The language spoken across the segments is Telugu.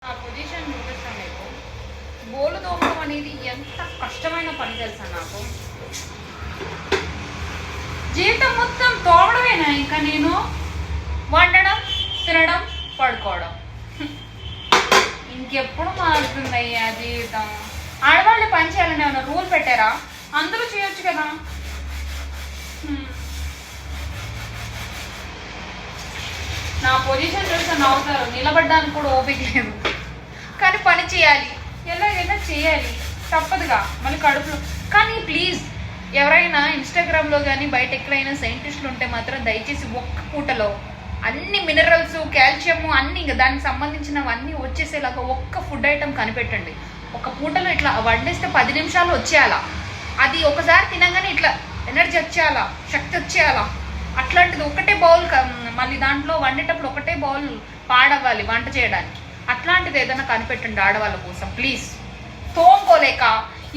ఆ పొజిషన్ చూపిస్తాను మీకు. బోలు తోమడం అనేది ఎంత కష్టమైన పని తెలుసా నాకు. జీవితం మొత్తం తోమడమేనా ఇంకా నేను? వండడం, తినడం, పడుకోవడం. ఇంకెప్పుడు మారుతుందయ్యా జీవితం? ఆడవాళ్ళు పని చేయాలని ఏమైనా రూల్ పెట్టారా? అందరూ చేయొచ్చు కదా. నా పొజిషన్ చూస్తే నవ్వుతారు. నిలబడ్డానికి కూడా ఓపిక లేదు, కానీ పని చేయాలి, ఎలాగైనా చేయాలి, తప్పదుగా. మళ్ళీ కడుపులో. కానీ ప్లీజ్ ఎవరైనా ఇన్స్టాగ్రామ్లో కానీ బయట ఎక్కడైనా సైంటిస్టులు ఉంటే మాత్రం దయచేసి ఒక్క పూటలో అన్ని మినరల్స్, కాల్షియము అన్ని ఇంకా దానికి సంబంధించినవన్నీ వచ్చేసేలాగా ఒక్క ఫుడ్ ఐటమ్ కనిపెట్టండి. ఒక పూటలో ఇట్లా వండేస్తే 10 నిమిషాలు వచ్చేయాలా. అది ఒకసారి తినగానే ఇట్లా ఎనర్జీ వచ్చేయాలా, శక్తి వచ్చేయాలా. అట్లాంటిది ఒకటే బౌల్, మళ్ళీ దాంట్లో వండేటప్పుడు ఒకటే బౌల్ పాడవ్వాలి వంట చేయడానికి. అట్లాంటిది ఏదైనా కనిపెట్టండి ఆడవాళ్ళ కోసం ప్లీజ్. తోముకోలేక,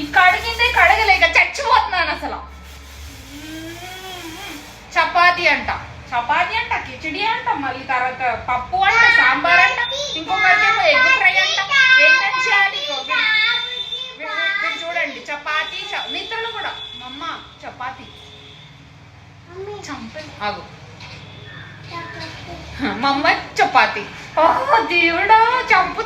ఈ కడిగిందే కడగలేక చచ్చిపోతున్నాను అసలు. చపాతీ అంట, కిచిడి అంట, మళ్ళీ తర్వాత పప్పు అంట, సాంబార్ అంట, ఇంకొకరికేమో ఎగ్ ఫ్రై అంట. ఏం చేయాలి? చూడండి, చపాతీ. మిత్రులు కూడా మమ్మ చపాతీ చంపే ఆగు. మమ్మ చపాతీ. దేవుడా చంపు.